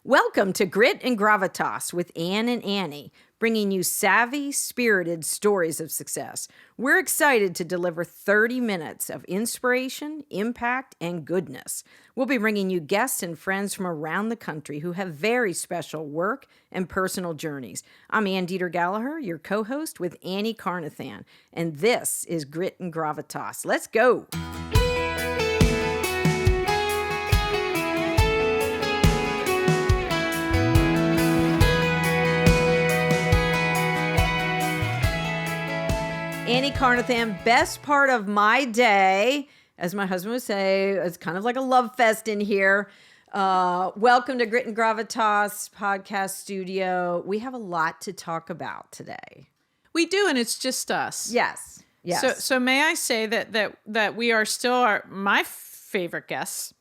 Welcome to Grit and Gravitas with Ann and Annie, bringing you savvy, spirited stories of success. We're excited to deliver 30 minutes of inspiration, impact, and goodness. We'll be bringing you guests and friends from around the country who have very special work and personal journeys. I'm Ann Deeter Gallaher, your co-host with Annie Carnathan, and this is Grit and Gravitas. Let's go! Annie Carnathan, best part of my day, as my husband would say, it's kind of like a love fest in here. Welcome to Grit and Gravitas podcast studio. We have a lot to talk about today. We do, and it's just us. Yes. So may I say that we are still my favorite guests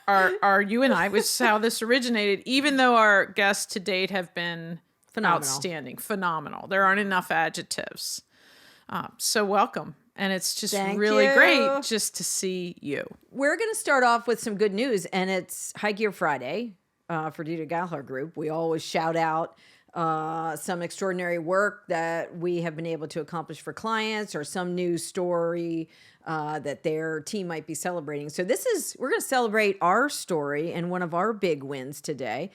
are you and I, which is how this originated. Even though our guests to date have been outstanding, phenomenal. There aren't enough adjectives. So welcome. And it's just really great just to see you. We're going to start off with some good news, and it's High Gear Friday for Deeter Gallaher Group. We always shout out some extraordinary work that we have been able to accomplish for clients or some news story that their team might be celebrating. So we're going to celebrate our story and one of our big wins today.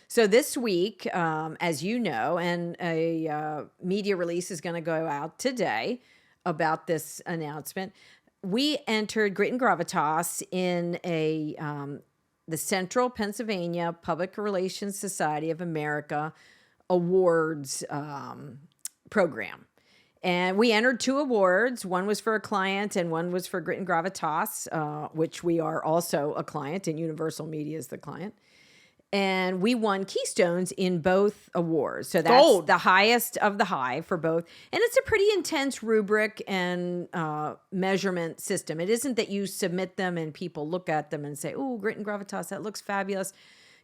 So this week, as you know, and a media release is going to go out today about this announcement, we entered Grit and Gravitas in the Central Pennsylvania Public Relations Society of America Awards program. And we entered 2 awards. One was for a client and one was for Grit and Gravitas, which we are also a client, and Universal Media is the client. And we won Keystones in both awards. So that's Gold. The highest of the high for both. And it's a pretty intense rubric and measurement system. It isn't that you submit them and people look at them and say, oh, Grit and Gravitas, that looks fabulous,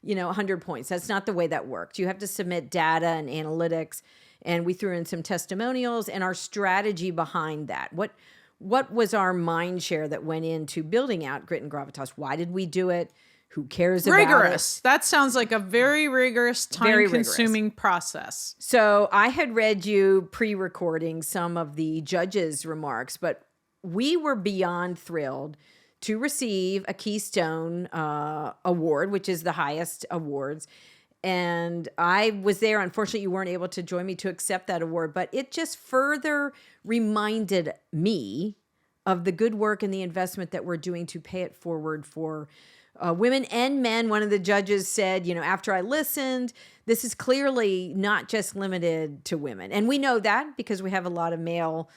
100 points. That's not the way that works. You have to submit data and analytics. And we threw in some testimonials and our strategy behind that. What was our mind share that went into building out Grit and Gravitas? Why did we do it? Who cares about it? Rigorous. That sounds like a very rigorous, time-consuming process. So I had read you pre-recording some of the judges' remarks, but we were beyond thrilled to receive a Keystone Award, which is the highest awards. And I was there. Unfortunately, you weren't able to join me to accept that award, but it just further reminded me of the good work and the investment that we're doing to pay it forward for women and men. One of the judges said, after I listened, this is clearly not just limited to women. And we know that because we have a lot of male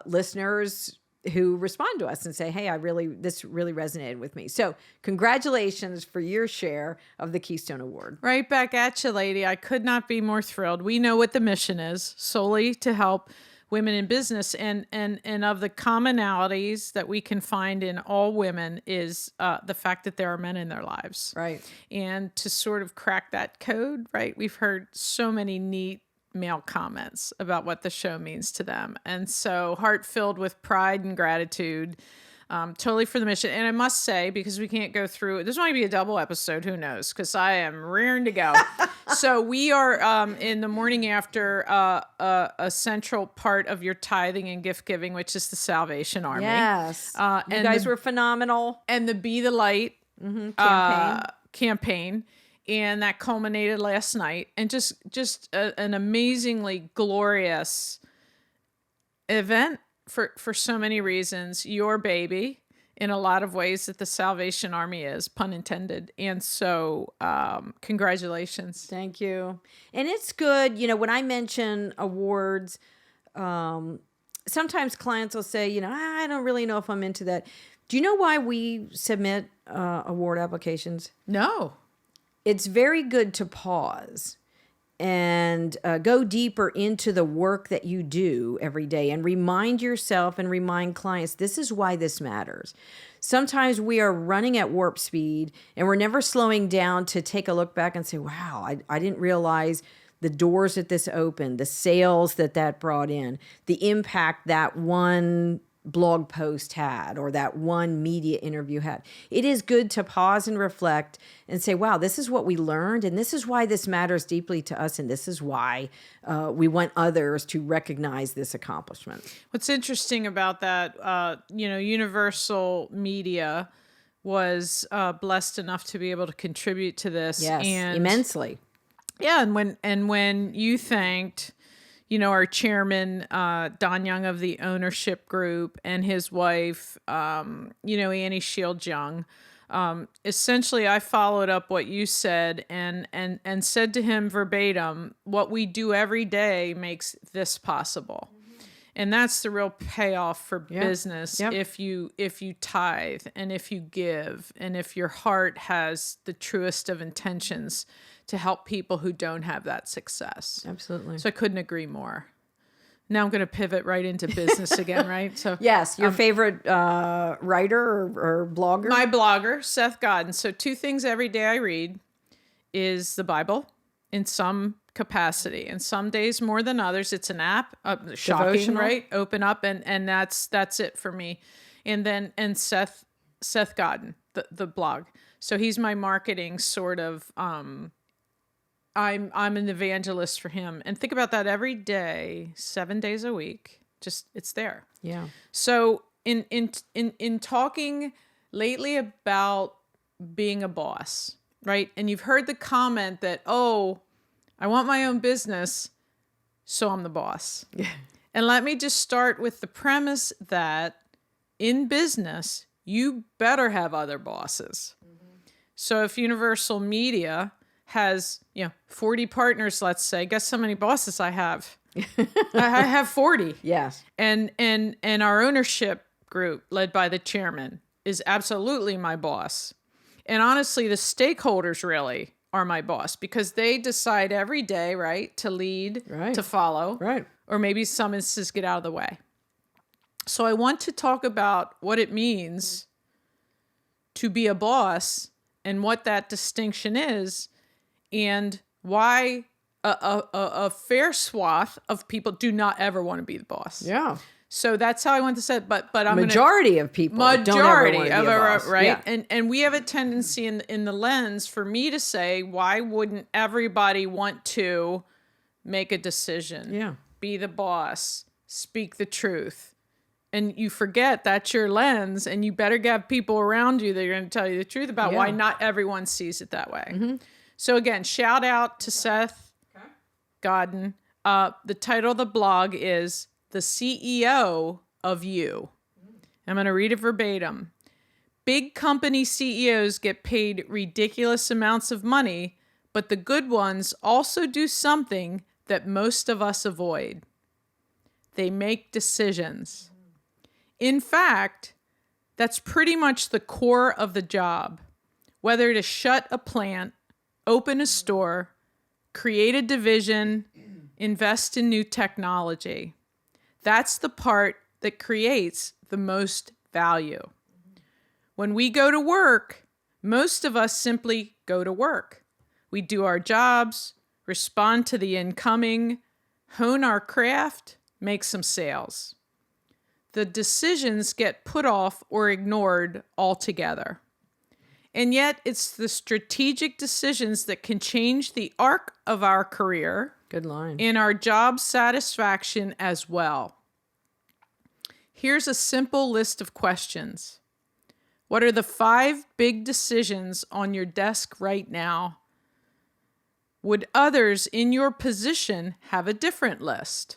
listeners who respond to us and say, hey, this really resonated with me. So congratulations for your share of the Keystone Award. Right back at you, lady. I could not be more thrilled. We know what the mission is, solely to help women in business, and of the commonalities that we can find in all women is the fact that there are men in their lives. Right. And to sort of crack that code, right? We've heard so many neat male comments about what the show means to them. And so heart filled with pride and gratitude, totally for the mission. And I must say, because we can't go through, this might be a double episode, who knows, because I am rearing to go. So we are in the morning after a central part of your tithing and gift giving, which is the Salvation Army. Yes. You guys were phenomenal. And the Be the Light campaign. And that culminated last night. And just an amazingly glorious event for so many reasons. Your baby, in a lot of ways, that the Salvation Army is, pun intended. And so congratulations. Thank you. And it's good. When I mention awards, sometimes clients will say, I don't really know if I'm into that. Do you know why we submit award applications? No. It's very good to pause and go deeper into the work that you do every day and remind yourself and remind clients, this is why this matters. Sometimes we are running at warp speed and we're never slowing down to take a look back and say, wow, I didn't realize the doors that this opened, the sales that brought in, the impact that one blog post had or that one media interview had. It is good to pause and reflect and say, wow, this is what we learned, and this is why this matters deeply to us, and this is why we want others to recognize this accomplishment. What's interesting about that, Universal Media was blessed enough to be able to contribute to this. Yes, and immensely. Yeah, and when you thanked, our chairman, Don Young of the ownership group, and his wife, Annie Shield Young, essentially I followed up what you said and said to him verbatim, what we do every day makes this possible. And that's the real payoff for business. Yep. If you tithe and if you give and if your heart has the truest of intentions to help people who don't have that success. Absolutely. So I couldn't agree more. Now I'm going to pivot right into business again, right? So yes, your favorite writer or blogger? My blogger, Seth Godin. So 2 things every day I read is the Bible in some capacity, and some days more than others. It's an app, devotion, Devotional. right? Open up, and that's it for me. And then Seth Godin, the blog. So he's my marketing sort of. I'm an evangelist for him, and think about that every day, 7 days a week. Just it's there. Yeah. So in talking lately about being a boss, right? And you've heard the comment that, oh, I want my own business, so I'm the boss. And let me just start with the premise that in business, you better have other bosses. So if Universal Media has, 40 partners, let's say, guess how many bosses I have? I have 40. Yes. And our ownership group, led by the chairman, is absolutely my boss. And honestly, the stakeholders really are my boss because they decide every day, right, to lead, Right. to follow, Right. or maybe some instances get out of the way. So I want to talk about what it means to be a boss and what that distinction is and why a fair swath of people do not ever want to be the boss. Yeah. So that's how I want to say it. But I'm Majority of people don't ever majority want to of be a boss. right. Yeah. And we have a tendency in the lens for me to say, why wouldn't everybody want to make a decision? Yeah. Be the boss, speak the truth. And you forget that's your lens, and you better have people around you that are going to tell you the truth about why not everyone sees it that way. Mm-hmm. So again, shout out to Seth Godin. The title of the blog is The CEO of You. I'm going to read it verbatim. Big company CEOs get paid ridiculous amounts of money, but the good ones also do something that most of us avoid. They make decisions. In fact, that's pretty much the core of the job. Whether to shut a plant, open a store, create a division, invest in new technology. That's the part that creates the most value. When we go to work, most of us simply go to work. We do our jobs, respond to the incoming, hone our craft, make some sales. The decisions get put off or ignored altogether. And yet it's the strategic decisions that can change the arc of our career. Good line. And our job satisfaction as well. Here's a simple list of questions. What are the 5 big decisions on your desk right now? Would others in your position have a different list?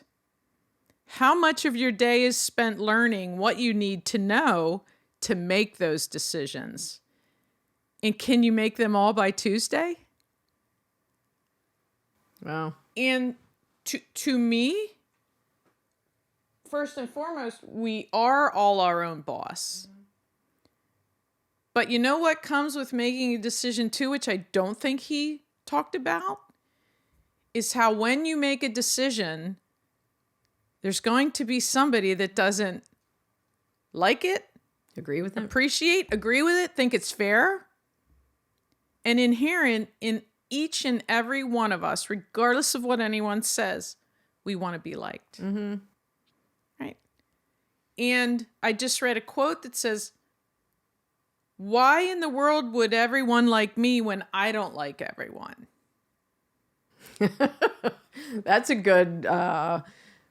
How much of your day is spent learning what you need to know to make those decisions? And can you make them all by Tuesday? Wow. And to me, first and foremost, we are all our own boss. Mm-hmm. But you know what comes with making a decision too, which I don't think he talked about, is how when you make a decision, there's going to be somebody that doesn't like it, Agree with it? agree with it, think it's fair. And inherent in each and every one of us, regardless of what anyone says, we want to be liked. Mm-hmm. Right? And I just read a quote that says, why in the world would everyone like me when I don't like everyone? That's a good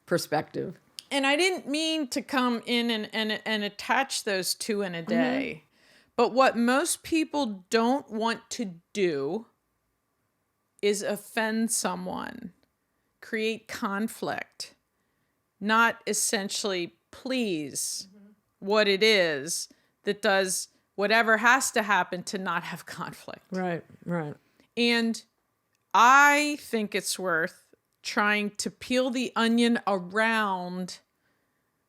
perspective. And I didn't mean to come in and attach those two in a day. But what most people don't want to do is offend someone, create conflict, not essentially please what it is that does whatever has to happen to not have conflict. Right. And I think it's worth trying to peel the onion around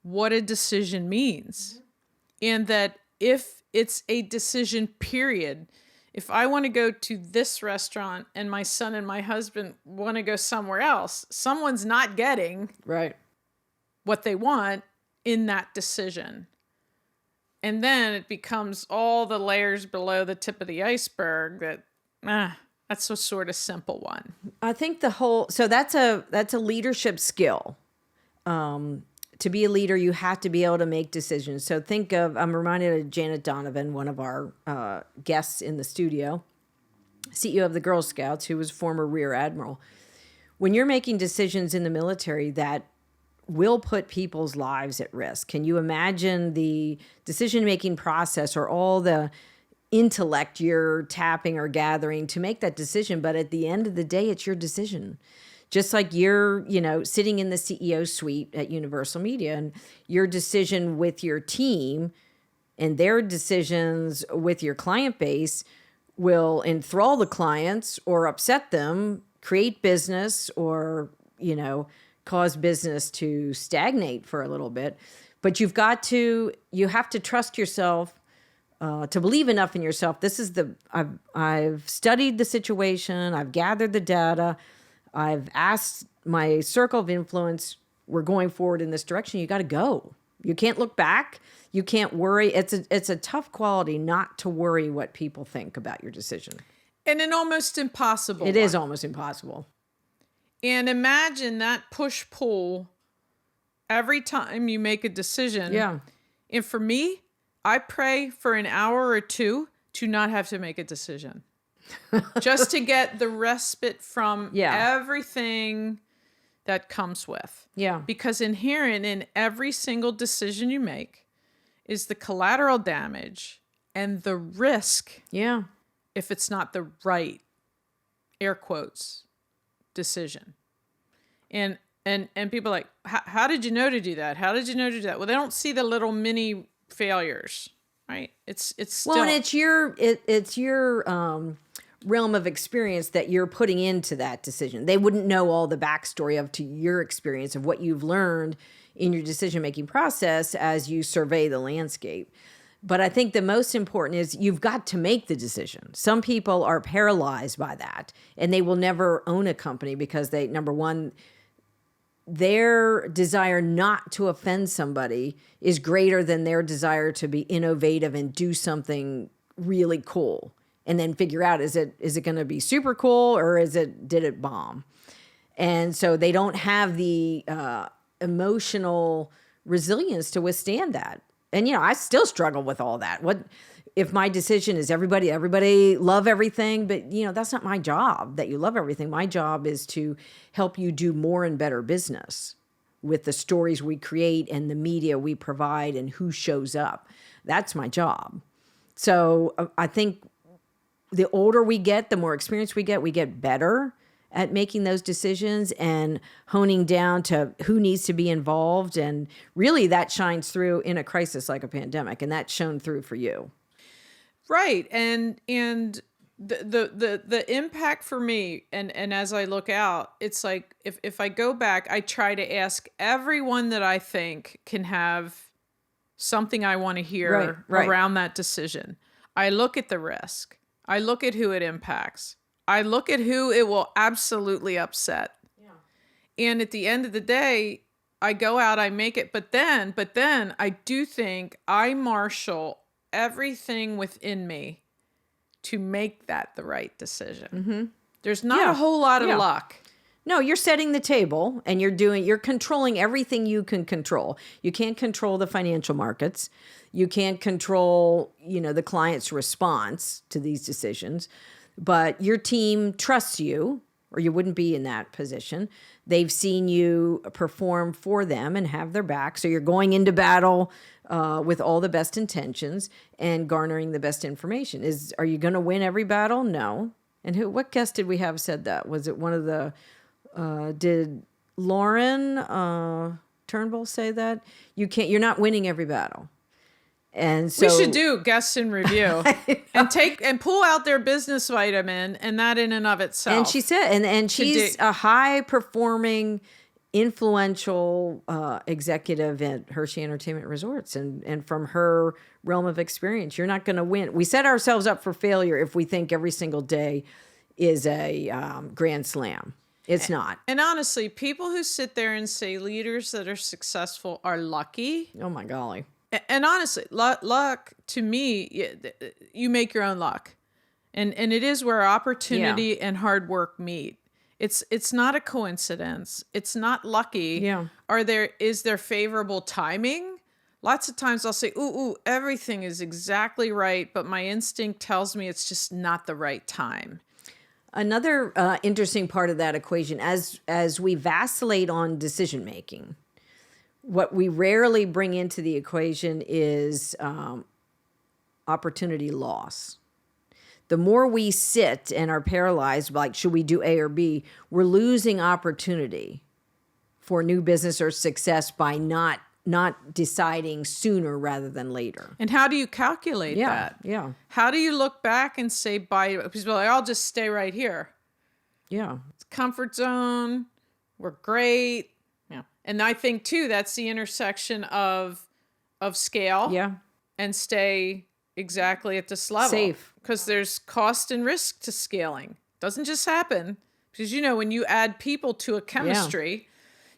what a decision means. And that if it's a decision, period, if I want to go to this restaurant and my son and my husband want to go somewhere else, someone's not getting what they want in that decision. And then it becomes all the layers below the tip of the iceberg that's a sort of simple one. I think so that's a leadership skill. To be a leader, you have to be able to make decisions. So I'm reminded of Janet Donovan, one of our guests in the studio, CEO of the Girl Scouts, who was former Rear Admiral. When you're making decisions in the military that will put people's lives at risk, can you imagine the decision-making process or all the intellect you're tapping or gathering to make that decision? But at the end of the day, it's your decision. Just like you're, sitting in the CEO suite at Universal Media, and your decision with your team and their decisions with your client base will enthrall the clients or upset them, create business, or, cause business to stagnate for a little bit. But you have to trust yourself, to believe enough in yourself. I've studied the situation. I've gathered the data. I've asked my circle of influence, we're going forward in this direction. You got to go. You can't look back. You can't worry. It's a tough quality not to worry what people think about your decision. And an almost impossible It is almost impossible. And imagine that push-pull every time you make a decision. Yeah. And for me, I pray for an hour or two to not have to make a decision. Just to get the respite from everything that comes with. Yeah. Because inherent in every single decision you make is the collateral damage and the risk. Yeah. If it's not the right, air quotes, decision. And people are like, how did you know to do that? How did you know to do that? Well, they don't see the little mini failures, right? It's still... Well, and it's your realm of experience that you're putting into that decision. They wouldn't know all the backstory to your experience of what you've learned in your decision-making process as you survey the landscape. But I think the most important is you've got to make the decision. Some people are paralyzed by that, and they will never own a company because number one, their desire not to offend somebody is greater than their desire to be innovative and do something really cool. And then figure out, is it going to be super cool, or did it bomb? And so they don't have the emotional resilience to withstand that. And, I still struggle with all that. What if my decision is everybody love everything, but, that's not my job, that you love everything. My job is to help you do more and better business with the stories we create and the media we provide and who shows up. That's my job. So I think the older we get, the more experience we get better at making those decisions and honing down to who needs to be involved. And really that shines through in a crisis like a pandemic. And that's shown through for you. Right. And the impact for me, and as I look out, it's like, if I go back, I try to ask everyone that I think can have something I want to hear around that decision. I look at the risk. I look at who it impacts. I look at who it will absolutely upset. Yeah. And at the end of the day, I go out, I make it. But then I do think I marshal everything within me to make that the right decision. Mm-hmm. There's not a whole lot of luck. No, you're setting the table and you're controlling everything you can control. You can't control the financial markets. You can't control, the client's response to these decisions, but your team trusts you or you wouldn't be in that position. They've seen you perform for them and have their back. So you're going into battle with all the best intentions and garnering the best information. Are you going to win every battle? No. And what guest did we have said that? Was it one of the, did Lauren Turnbull say that? You're not winning every battle. And so we should do guests in review and pull out their business vitamin, and that in and of itself. And she said, and she's a high performing, influential executive at Hershey Entertainment Resorts, and from her realm of experience, you're not going to win. We set ourselves up for failure if we think every single day is a grand slam. It's not. And honestly, people who sit there and say leaders that are successful are lucky. Oh my golly. And honestly, luck to me, you make your own luck. And it is where opportunity and hard work meet. It's not a coincidence. It's not lucky. Yeah. Is there favorable timing? Lots of times I'll say, ooh, everything is exactly right, but my instinct tells me it's just not the right time. Another interesting part of that equation, as we vacillate on decision making, what we rarely bring into the equation is opportunity loss. The more we sit and are paralyzed, like, should we do A or B, we're losing opportunity for new business or success by not deciding sooner rather than later. And how do you calculate that? Yeah. How do you look back and say, because I'll just stay right here. Yeah. It's comfort zone. We're great. Yeah. And I think too, that's the intersection of scale. Yeah. And stay exactly at this level. Safe. Because there's cost and risk to scaling. It doesn't just happen. Because, when you add people to a chemistry,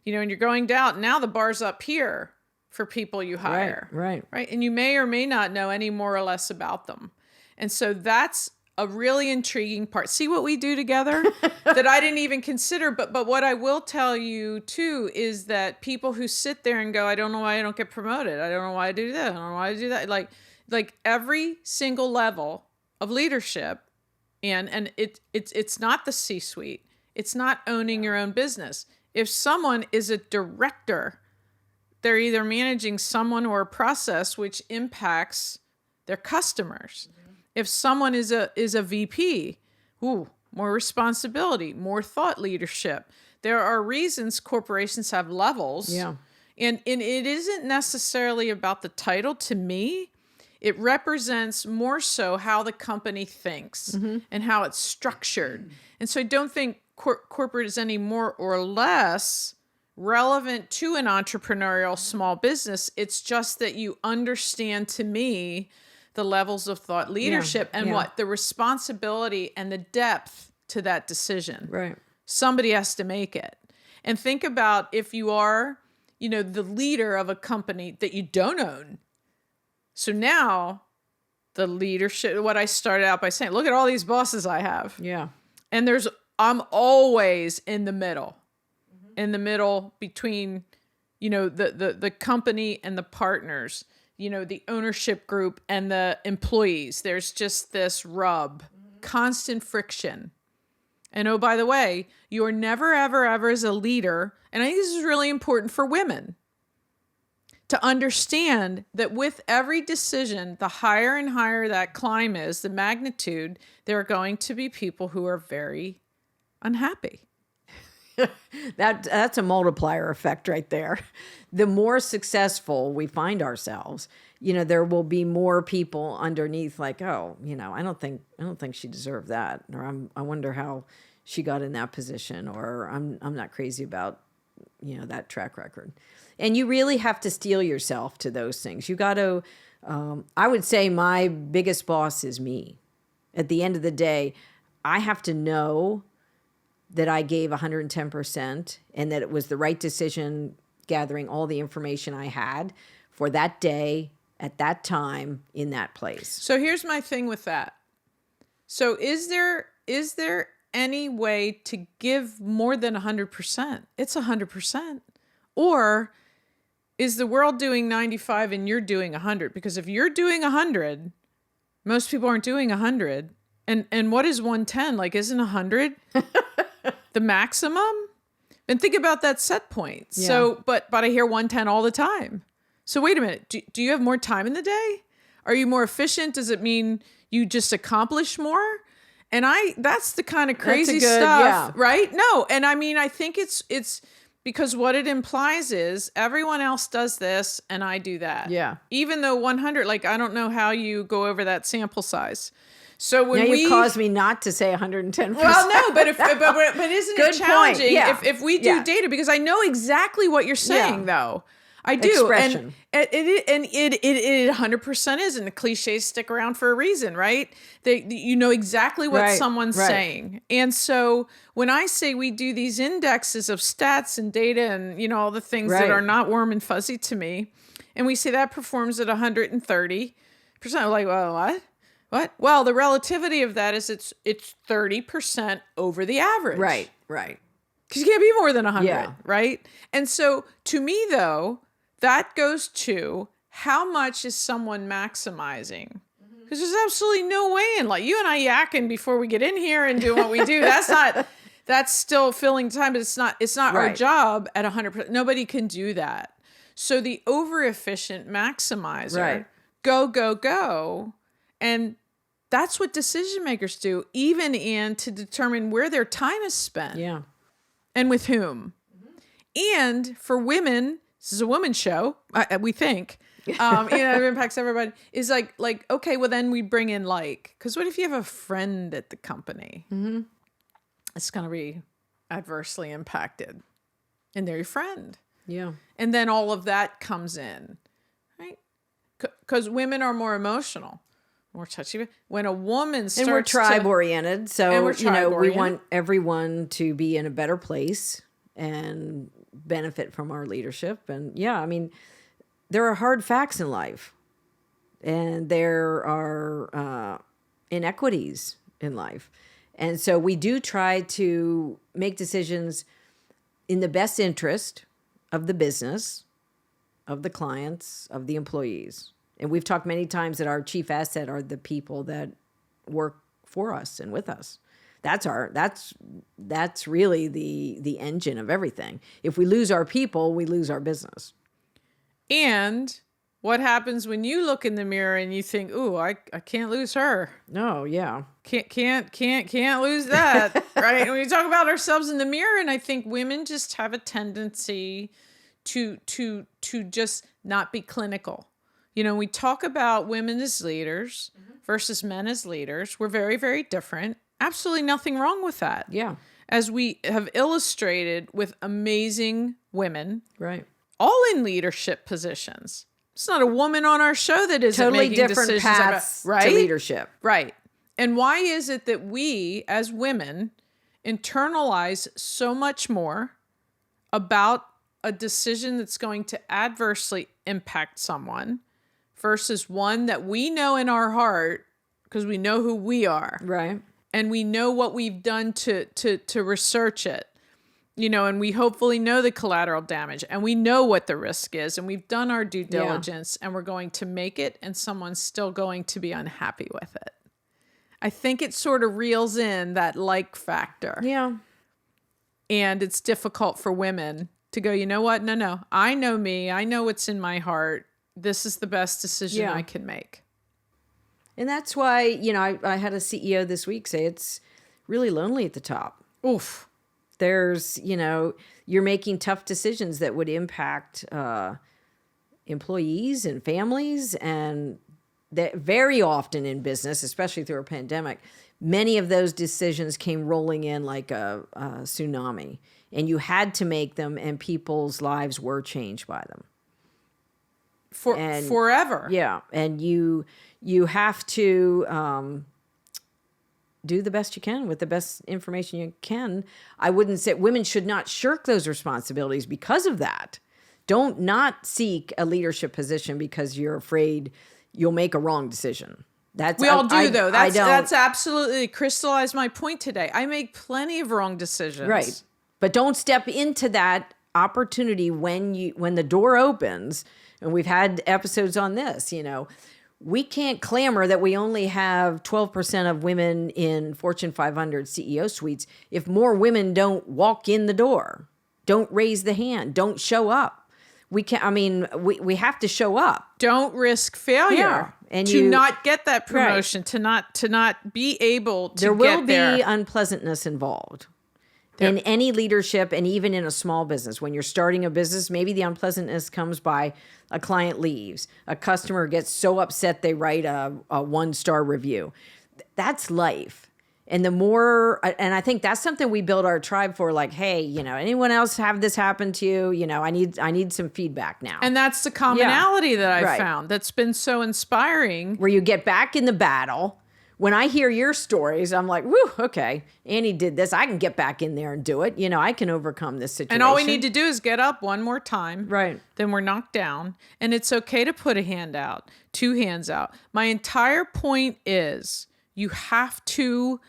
and you're going down, now the bar's up here for people you hire. Right. And you may or may not know any more or less about them. And so that's a really intriguing part. See what we do together that I didn't even consider. But what I will tell you too is that people who sit there and go, I don't know why I don't get promoted. I don't know why I do that. I don't know why I do that. Like every single level of leadership, and it's not the C-suite. It's not owning your own business. If someone is a director, they're either managing someone or a process which impacts their customers. Mm-hmm. If someone is a VP, more responsibility, more thought leadership. There are reasons corporations have levels. Yeah. And it isn't necessarily about the title to me. It represents more so how the company thinks and how it's structured. And so I don't think corporate is any more or less relevant to an entrepreneurial small business. It's just that you understand, to me, the levels of thought leadership and what the responsibility and the depth to that decision. Right. Somebody has to make it. And think about if you are, the leader of a company that you don't own. So now the leadership, what I started out by saying, look at all these bosses I have. Yeah. And I'm always in the middle between, the company and the partners, the ownership group and the employees. There's just this rub, constant friction. And oh, by the way, you're never, ever, ever as a leader. And I think this is really important for women to understand that with every decision, the higher and higher that climb is, the magnitude, there are going to be people who are very unhappy. That's a multiplier effect right there. The more successful we find ourselves, there will be more people underneath like, I don't think she deserved that. Or I wonder how she got in that position, or I'm not crazy about, that track record. And you really have to steel yourself to those things. You got to, I would say my biggest boss is me. At the end of the day, I have to know that I gave 110% and that it was the right decision, gathering all the information I had for that day, at that time, in that place. So here's my thing with that. So is there any way to give more than 100%? It's 100%. Or is the world doing 95 and you're doing 100? Because if you're doing 100, most people aren't doing 100. And what is 110? Like, isn't 100 the maximum? And think about that set point. Yeah. So, but I hear 110 all the time. So wait a minute. Do you have more time in the day? Are you more efficient? Does it mean you just accomplish more? And that's the kind of crazy stuff, right? No. And I mean, I think it's because what it implies is everyone else does this and I do that. Yeah. Even though 100, like, I don't know how you go over that sample size. So when you caused me not to say 110%. Well, no, but isn't Good it challenging if we do Yeah. data? Because I know exactly what you're saying, though. I do. Expression. And it 100% is, and the cliches stick around for a reason, right? You know exactly what someone's saying. And so when I say we do these indexes of stats and data and, you know, all the things that are not warm and fuzzy to me, and we say that performs at 130%, I'm like, well, what? What? Well, the relativity of that is it's 30% over the average. Right. Because you can't be more than 100, right? And so to me, though, that goes to how much is someone maximizing? Because there's absolutely no way in, like, you and I yakking before we get in here and do what we do. That's still filling time, but it's not our job at 100%. Nobody can do that. So the over efficient maximizer, go. And that's what decision makers do, even to determine where their time is spent. Yeah. And with whom. And for women, this is a women's show, we think, it impacts everybody, is like, okay, well then we bring in because what if you have a friend at the company? Mm-hmm. It's going to be adversely impacted. And they're your friend. Yeah. And then all of that comes in, right? Because women are more emotional. More touchy. When a woman starts, and we're tribe oriented, so we want everyone to be in a better place and benefit from our leadership. And I mean, there are hard facts in life, and there are inequities in life, and so we do try to make decisions in the best interest of the business, of the clients, of the employees. And we've talked many times that our chief asset are the people that work for us and with us. That's really the engine of everything. If we lose our people, we lose our business. And what happens when you look in the mirror and you think, "Ooh, I can't lose her." No, yeah. Can't lose that, right? And we talk about ourselves in the mirror, and I think women just have a tendency to just not be clinical. You know, we talk about women as leaders versus men as leaders. We're very, very different. Absolutely nothing wrong with that. Yeah. As we have illustrated with amazing women. Right. All in leadership positions. It's not a woman on our show that isn't totally making different decisions paths about, right? to leadership. Right. And why is it that we, as women, internalize so much more about a decision that's going to adversely impact someone versus one that we know in our heart because we know who we are. Right. And we know what we've done to research it. You know, and we hopefully know the collateral damage and we know what the risk is and we've done our due diligence and we're going to make it and someone's still going to be unhappy with it. I think it sort of reels in that factor. Yeah. And it's difficult for women to go, you know what? No. I know me. I know what's in my heart. This is the best decision I can make. And that's why, I had a CEO this week say it's really lonely at the top. Oof. There's, you're making tough decisions that would impact employees and families. And that very often in business, especially through a pandemic, many of those decisions came rolling in like a tsunami. And you had to make them, and people's lives were changed by them. Forever. Yeah. And you have to do the best you can with the best information you can. I wouldn't say women should not shirk those responsibilities because of that. Don't not seek a leadership position because you're afraid you'll make a wrong decision. We all do, though. I don't. That's absolutely crystallized my point today. I make plenty of wrong decisions. Right. But don't step into that opportunity when the door opens. And we've had episodes on this, we can't clamor that we only have 12% of women in Fortune 500 CEO suites if more women don't walk in the door, don't raise the hand, don't show up. We have to show up. Don't risk failure. Yeah. And to not get that promotion, right. to not be able to there will get there. be unpleasantness involved. In any leadership, and even in a small business, when you're starting a business, maybe the unpleasantness comes by a client leaves, a customer gets so upset they write a 1-star review. That's life. And and I think that's something we build our tribe for, like, hey, anyone else have this happen to you? I need some feedback now. And that's the commonality that I found that's been so inspiring. Where you get back in the battle. When I hear your stories, I'm like, whew, okay, Annie did this. I can get back in there and do it. I can overcome this situation. And all we need to do is get up one more time. Right. Then we're knocked down. And it's okay to put a hand out, 2 hands out. My entire point is you have to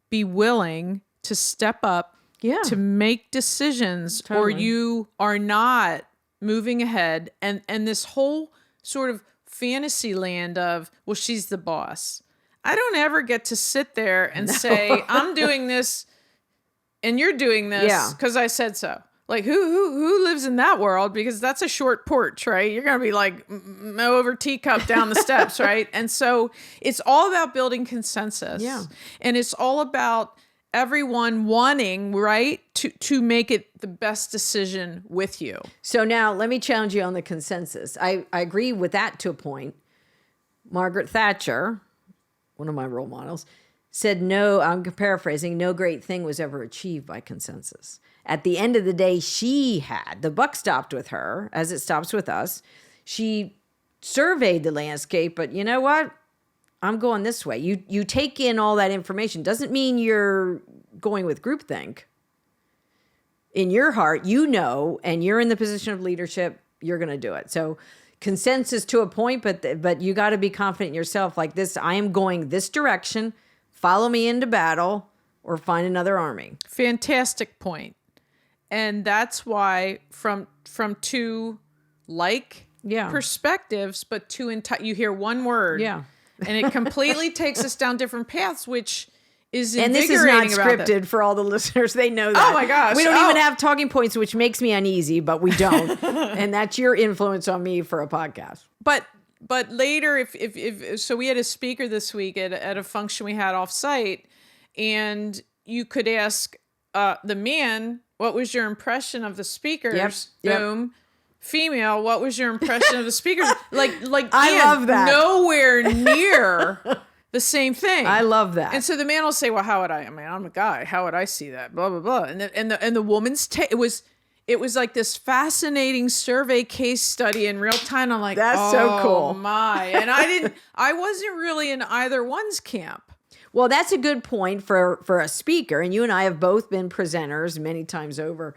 be willing to step up, to make decisions, or you are not moving ahead. And this whole sort of fantasy land of, well, she's the boss. I don't ever get to sit there and say, I'm doing this and you're doing this because I said so. Like, who lives in that world? Because that's a short porch, right? You're going to be like over teacup down the steps, right? And so it's all about building consensus. Yeah. And it's all about everyone wanting, right, to make it the best decision with you. So now let me challenge you on the consensus. I agree with that to a point. Margaret Thatcher, one of my role models, said no, I'm paraphrasing, no great thing was ever achieved by consensus. At the end of the day, the buck stopped with her, as it stops with us. She surveyed the landscape, but you know what? I'm going this way. You take in all that information. Doesn't mean you're going with groupthink. In your heart, and you're in the position of leadership, you're going to do it. So consensus to a point, but you got to be confident in yourself. Like this, I am going this direction. Follow me into battle, or find another army. Fantastic point. And that's why from two perspectives, but you hear one word, and it completely takes us down different paths, which is invigorating. And this is not scripted for all the listeners. They know that. Oh my gosh. We don't even have talking points, which makes me uneasy, but we don't. And that's your influence on me for a podcast. But later, if so we had a speaker this week at a function we had off site, and you could ask the man, what was your impression of the speakers? Yep. Boom. Female, what was your impression of the speakers? Like I love that. Nowhere near the same thing. I love that. And so the man will say, well, how would I'm a guy. How would I see that? Blah, blah, blah. And the woman's it was like this fascinating survey case study in real time. I'm like, that's so cool. My. And I wasn't really in either one's camp. Well, that's a good point for a speaker. And you and I have both been presenters many times over.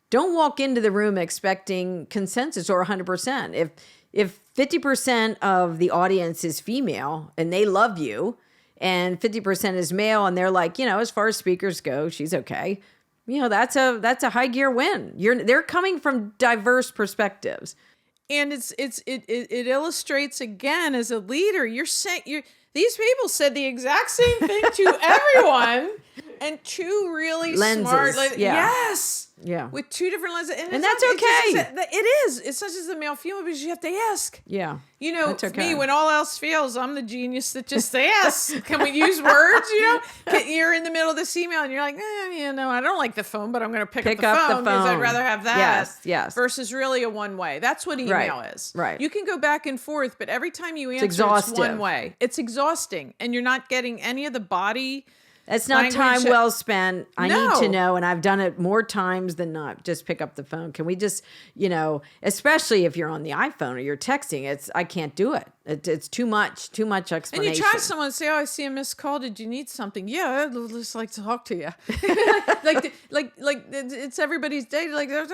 Don't walk into the room expecting consensus or 100%. If 50% of the audience is female and they love you, and 50% is male and they're like, as far as speakers go, she's okay. That's a high gear win. They're coming from diverse perspectives. And it illustrates again, as a leader, these people said the exact same thing to everyone, and two really lenses. Smart. Yes. Yeah. With 2 different lenses. And that's okay. It is. It's not just the male female, because you have to ask. Yeah. That's okay. Me, when all else fails, I'm the genius that just asks. Can we use words? You're in the middle of this email and you're like, I don't like the phone, but I'm going to pick up the phone because I'd rather have that. Yes. Versus really a one way. That's what email is. Right. You can go back and forth, but every time you answer, it's one way. It's exhausting, and you're not getting any of the body. It's not time well spent. I need to know, and I've done it more times than not. Just pick up the phone. Can we just, especially if you're on the iPhone or you're texting, I can't do it. It's too much explanation. And you try someone and say, oh, I see a missed call. Did you need something? Yeah, I'd just like to talk to you. like it's everybody's day. Like, there's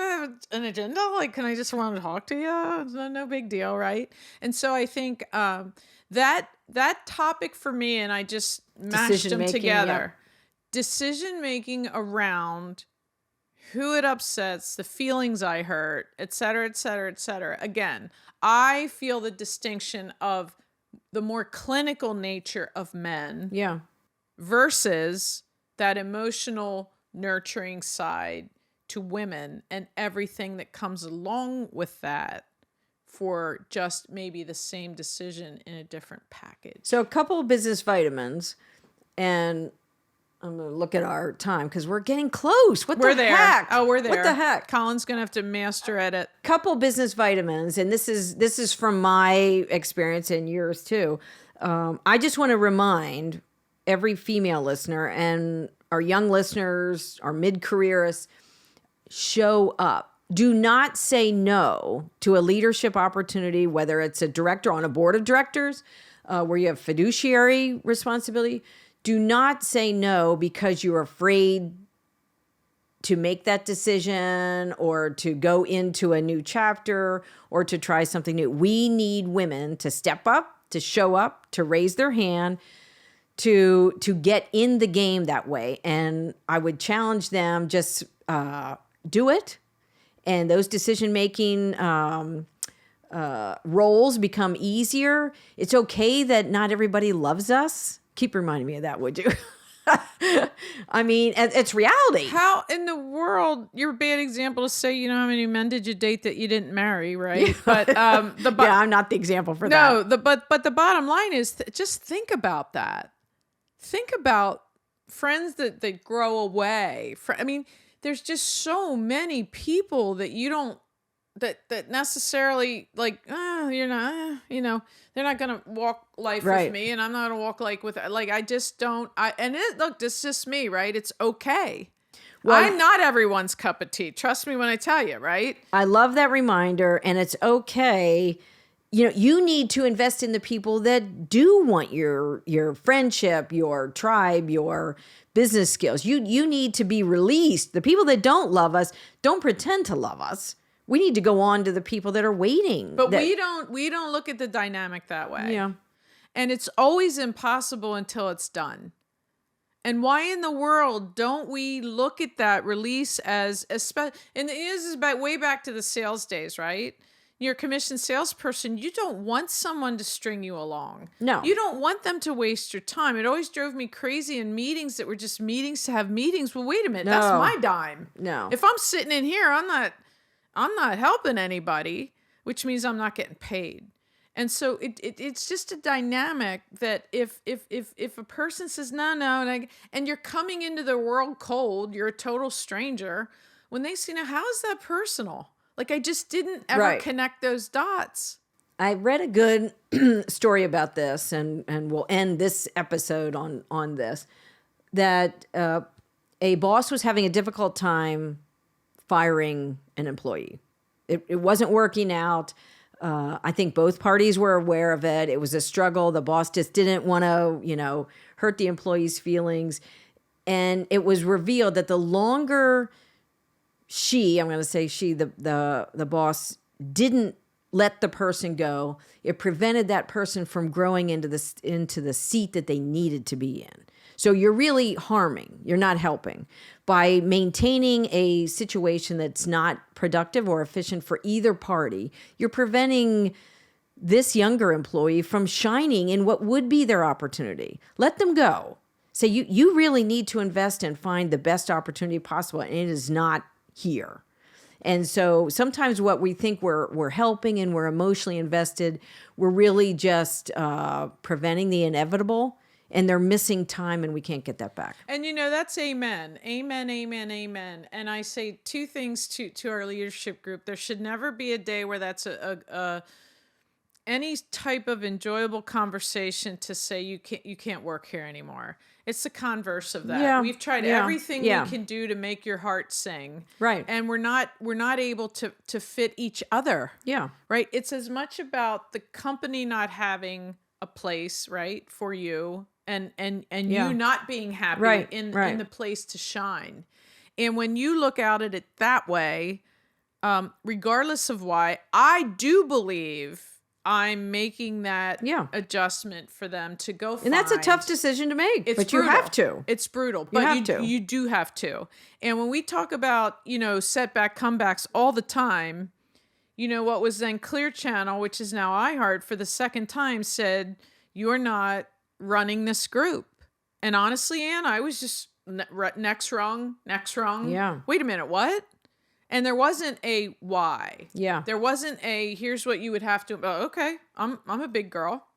an agenda. Like, can I just want to talk to you? No big deal, right? And so I think that that topic for me, and I just mashed them together. Decision making around who it upsets, the feelings I hurt, et cetera, et cetera, et cetera. Again, I feel the distinction of the more clinical nature of men versus that emotional nurturing side to women and everything that comes along with that for just maybe the same decision in a different package. So a couple of business vitamins, and I'm going to look at our time because we're getting close. We're there. Heck? Oh, we're there. What the heck? Colin's going to have to master edit. Couple business vitamins, and this is from my experience and yours too. I just want to remind every female listener and our young listeners, our mid-careerists, show up. Do not say no to a leadership opportunity, whether it's a director on a board of directors, where you have fiduciary responsibility. Do not say no because you're afraid to make that decision or to go into a new chapter or to try something new. We need women to step up, to show up, to raise their hand, to get in the game that way. And I would challenge them, just do it. And those decision-making roles become easier. It's okay that not everybody loves us. Keep reminding me of that, would you? I mean, it's reality. How in the world, you're a bad example to say, how many men did you date that you didn't marry, right? But I'm not the example for that. No, but the bottom line is just think about that. Think about friends that grow away. There's just so many people that you don't, that necessarily they're not going to walk life with me, and I'm not going to walk I just don't, look, this is just me, right? It's okay. Well, I'm not everyone's cup of tea. Trust me when I tell you, right? I love that reminder, and it's okay. You need to invest in the people that do want your friendship, your tribe, your business skills. You need to be released. The people that don't love us, don't pretend to love us. We need to go on to the people that are waiting. But we don't look at the dynamic that way. Yeah. And it's always impossible until it's done. And why in the world don't we look at that release as and this is way back to the sales days, right? You're a commissioned salesperson. You don't want someone to string you along. No. You don't want them to waste your time. It always drove me crazy in meetings that were just meetings to have meetings. Well, wait a minute. No. That's my dime. No. If I'm sitting in here, I'm not helping anybody, which means I'm not getting paid. And so it's just a dynamic that if a person says no, and you're coming into their world cold, you're a total stranger, when they say, how is that personal? I just didn't ever connect those dots. I read a good story about this, and we'll end this episode on this, that a boss was having a difficult time firing an employee. It wasn't working out. I think both parties were aware of it. It was a struggle. The boss just didn't want to, hurt the employee's feelings. And it was revealed that the longer the boss didn't let the person go, it prevented that person from growing into the seat that they needed to be in. So you're really harming. You're not helping. By maintaining a situation that's not productive or efficient for either party, you're preventing this younger employee from shining in what would be their opportunity. Let them go. Say, you really need to invest and find the best opportunity possible, and it is not here. And so sometimes what we think we're helping and we're emotionally invested, we're really just preventing the inevitable. And they're missing time, and we can't get that back. And that's amen. Amen, amen, amen. And I say two things to our leadership group. There should never be a day where that's any type of enjoyable conversation to say you can't work here anymore. It's the converse of that. Yeah. We've tried everything we can do to make your heart sing. Right. And we're not able to fit each other. Yeah. Right. It's as much about the company not having a place, right, for you. And you not being happy in the place to shine. And when you look at it regardless of why, I do believe I'm making that Yeah. adjustment for them to go find. And that's a tough decision to make, It's but brutal. you have to. It's brutal, You but have to. you do have to. And when we talk about, setback comebacks all the time, what was then Clear Channel, which is now iHeart, for the second time said, you're not running this group. And honestly, Ann, I was just next rung. Yeah. Wait a minute, what? And there wasn't a why. Yeah. There wasn't a, here's what you would have to, oh, okay, I'm a big girl.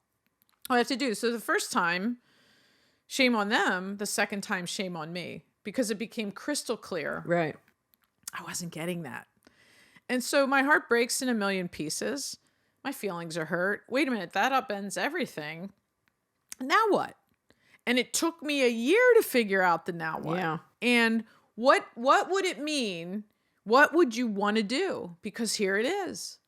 I have to do. So the first time, shame on them. The second time, shame on me, because it became crystal clear. Right. I wasn't getting that. And so my heart breaks in a million pieces. My feelings are hurt. Wait a minute, that upends everything. Now what? And it took me a year to figure out the now what. Yeah. And what would it mean? What would you want to do? Because here it is.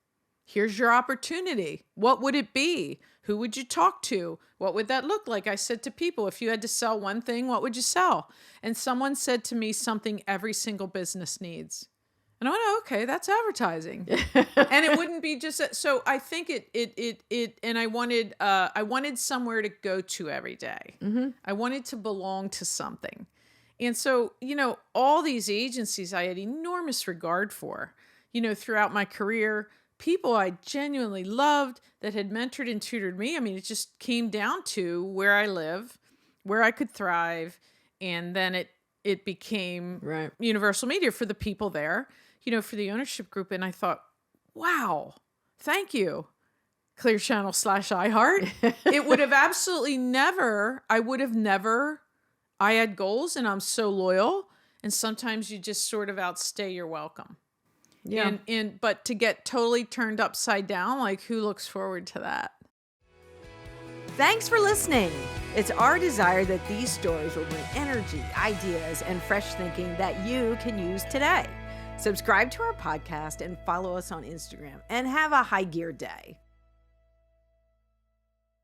Here's your opportunity. What would it be? Who would you talk to? What would that look like? I said to people, if you had to sell one thing, what would you sell? And someone said to me something every single business needs. And I went, oh, okay, that's advertising. And it wouldn't be just that. So I think and I wanted somewhere to go to every day. Mm-hmm. I wanted to belong to something. And so, all these agencies I had enormous regard for, throughout my career, people I genuinely loved that had mentored and tutored me. I mean, it just came down to where I live, where I could thrive. And then it became Right. Universal Media for the people there, for the ownership group. And I thought, wow, thank you, Clear Channel / iHeart. It would have absolutely never, I had goals and I'm so loyal. And sometimes you just sort of outstay your welcome. Yeah. But to get totally turned upside down, like, who looks forward to that? Thanks for listening. It's our desire that these stories will bring energy, ideas, and fresh thinking that you can use today. Subscribe to our podcast and follow us on Instagram, and have a high gear day.